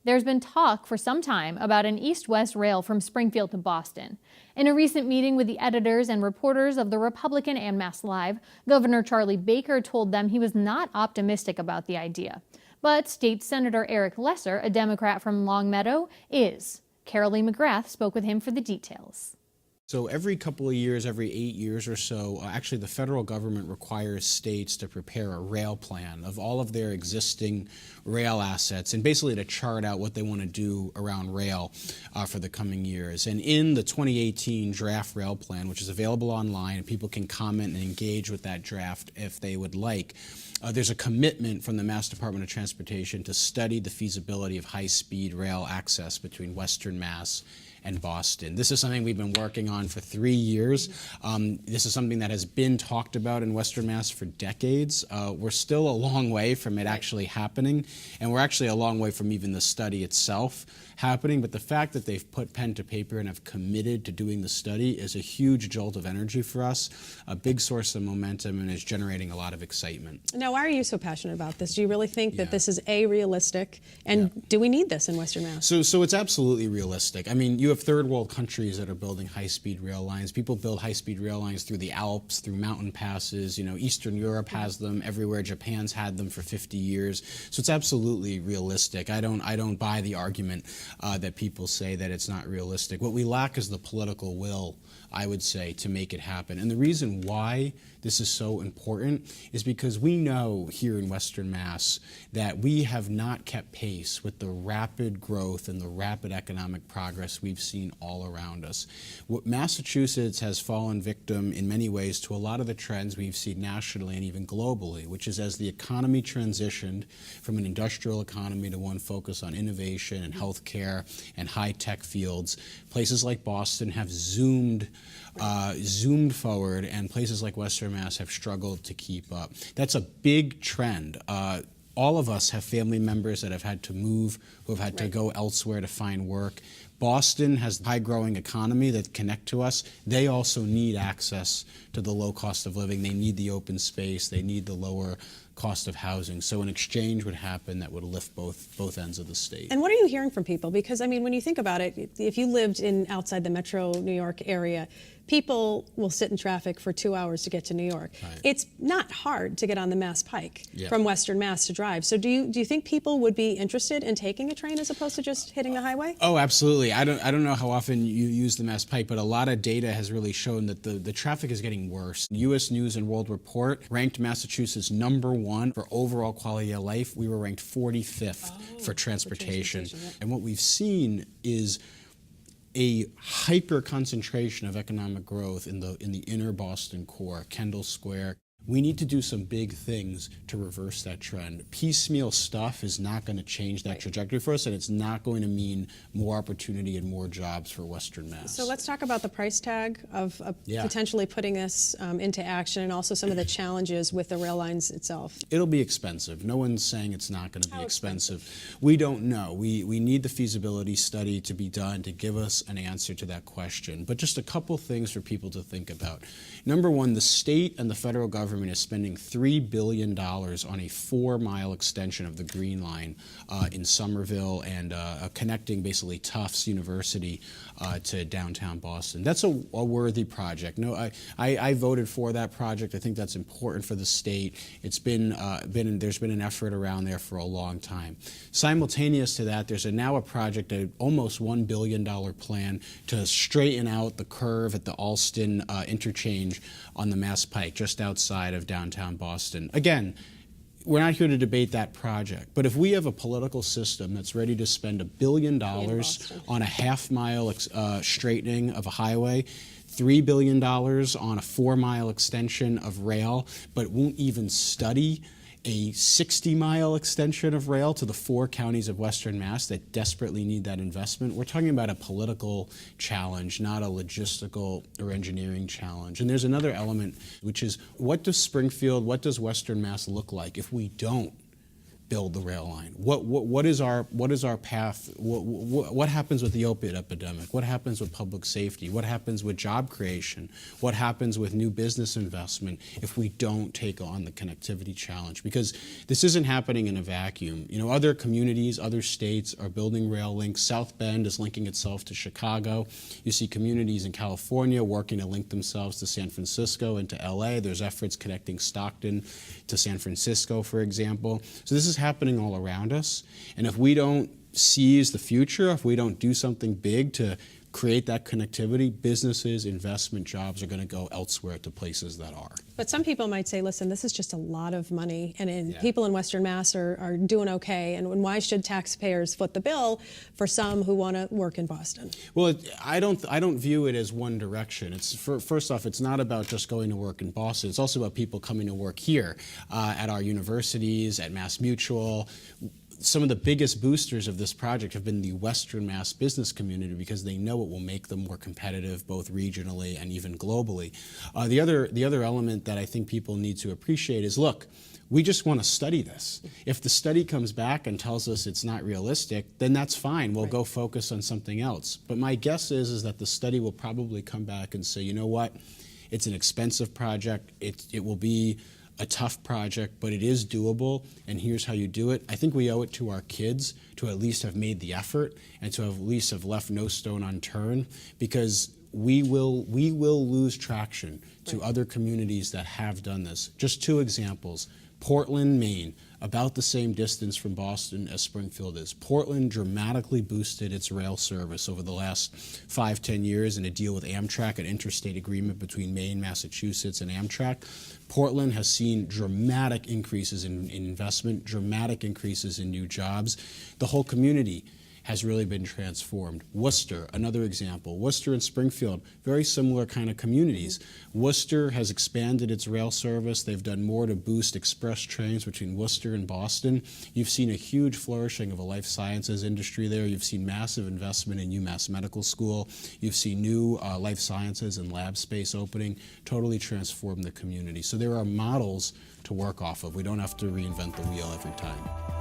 There's been talk for some time about an East-West Rail from Springfield to Boston. In a recent meeting with the editors and reporters of the Republican and Masslive, Governor Charlie Baker told them he was not optimistic about the idea. But State Senator Eric Lesser, a Democrat from Longmeadow, is. Carol Lee McGrath spoke with him for the details. So every couple of years, every 8 years or so, actually the federal government requires states to prepare a rail plan of all of their existing rail assets and basically to chart out what they want to do around rail for the coming years. And in the 2018 draft rail plan, which is available online, and people can comment and engage with that draft if they would like, there's a commitment from the Mass Department of Transportation to study the feasibility of high-speed rail access between Western Mass and Boston. This is something we've been working on for 3 years. This is something that has been talked about in Western Mass for decades. We're still a long way from it actually happening, and we're actually a long way from even the study itself happening, but the fact that they've put pen to paper and have committed to doing the study is a huge jolt of energy for us, a big source of momentum, and is generating a lot of excitement. Now, why are you so passionate about this? Do you really think that this is realistic, and do we need this in Western Mass? So it's absolutely realistic. I mean, you have third world countries that are building high-speed rail lines. People build high-speed rail lines through the Alps, through mountain passes. You know, Eastern Europe has them everywhere. Japan's had them for 50 years. So it's absolutely realistic. I don't buy the argument that people say that it's not realistic. What we lack is the political will, I would say, to make it happen. And the reason why this is so important is because we know here in Western Mass that we have not kept pace with the rapid growth and the rapid economic progress we've seen all around us. Massachusetts has fallen victim in many ways to a lot of the trends we've seen nationally and even globally, which is as the economy transitioned from an industrial economy to one focused on innovation and healthcare and high-tech fields, places like Boston have zoomed forward, and places like Western Mass have struggled to keep up. That's a big trend. All of us have family members that have had to move, who have had to go elsewhere to find work. Boston has a high-growing economy that connect to us. They also need access to the low cost of living. They need the open space. They need the lower cost of housing. So an exchange would happen that would lift both ends of the state. And what are you hearing from people? Because, I mean, when you think about it, if you lived outside the metro New York area, people will sit in traffic for 2 hours to get to New York. Right. It's not hard to get on the Mass Pike from Western Mass to drive. So do you think people would be interested in taking a train as opposed to just hitting the highway? Oh, absolutely. I don't know how often you use the Mass Pike, but a lot of data has really shown that the traffic is getting worse. U.S. News and World Report ranked Massachusetts #1 for overall quality of life. We were ranked 45th for transportation. And what we've seen is a hyper concentration of economic growth in the inner Boston core, Kendall Square. We need to do some big things to reverse that trend. Piecemeal stuff is not going to change that trajectory for us, and it's not going to mean more opportunity and more jobs for Western Mass. So let's talk about the price tag of potentially putting this into action, and also some of the challenges with the rail lines itself. It'll be expensive. No one's saying it's not going to be expensive. We don't know. We need the feasibility study to be done to give us an answer to that question. But just a couple things for people to think about. Number one, the state and the federal government is spending $3 billion on a 4-mile extension of the Green Line in Somerville and connecting basically Tufts University to downtown Boston. That's a worthy project. No, I voted for that project. I think that's important for the state. It's there's been an effort around there for a long time. Simultaneous to that, there's now a project, an almost $1 billion plan to straighten out the curve at the Alston interchange on the Mass Pike, just outside of downtown Boston. Again, we're not here to debate that project, but if we have a political system that's ready to spend $1 billion on a half-mile straightening of a highway, $3 billion on a 4-mile extension of rail, but won't even study a 60-mile extension of rail to the 4 counties of Western Mass that desperately need that investment. We're talking about a political challenge, not a logistical or engineering challenge. And there's another element, which is what does Springfield, what does Western Mass look like if we don't build the rail line? What is our path? What happens with the opiate epidemic? What happens with public safety? What happens with job creation? What happens with new business investment if we don't take on the connectivity challenge? Because this isn't happening in a vacuum. You know, other communities, other states are building rail links. South Bend is linking itself to Chicago. You see communities in California working to link themselves to San Francisco and to LA. There's efforts connecting Stockton to San Francisco, for example. So this is happening all around us. And if we don't seize the future, if we don't do something big to create that connectivity, businesses, investment, jobs are going to go elsewhere to places that are. But some people might say, listen, this is just a lot of money, and people in Western Mass are doing okay, and why should taxpayers foot the bill for some who want to work in Boston? Well, I don't view it as one direction. It's first off, it's not about just going to work in Boston. It's also about people coming to work here at our universities, at Mass Mutual. Some of the biggest boosters of this project have been the Western Mass business community because they know it will make them more competitive both regionally and even globally. The other element that I think people need to appreciate is, look, we just want to study this. If the study comes back and tells us it's not realistic, then that's fine. We'll go focus on something else. But my guess is that the study will probably come back and say, you know what, it's an expensive project. It will be a tough project, but it is doable, and here's how you do it. I think we owe it to our kids to at least have made the effort and to at least have left no stone unturned, because we will lose traction to other communities that have done this. Just two examples. Portland, Maine, about the same distance from Boston as Springfield is. Portland dramatically boosted its rail service over the last 5-10 years in a deal with Amtrak, an interstate agreement between Maine, Massachusetts, and Amtrak. Portland has seen dramatic increases in investment, dramatic increases in new jobs. The whole community has really been transformed. Worcester, another example. Worcester and Springfield, very similar kind of communities. Worcester has expanded its rail service. They've done more to boost express trains between Worcester and Boston. You've seen a huge flourishing of a life sciences industry there. You've seen massive investment in UMass Medical School. You've seen new life sciences and lab space opening, totally transformed the community. So there are models to work off of. We don't have to reinvent the wheel every time.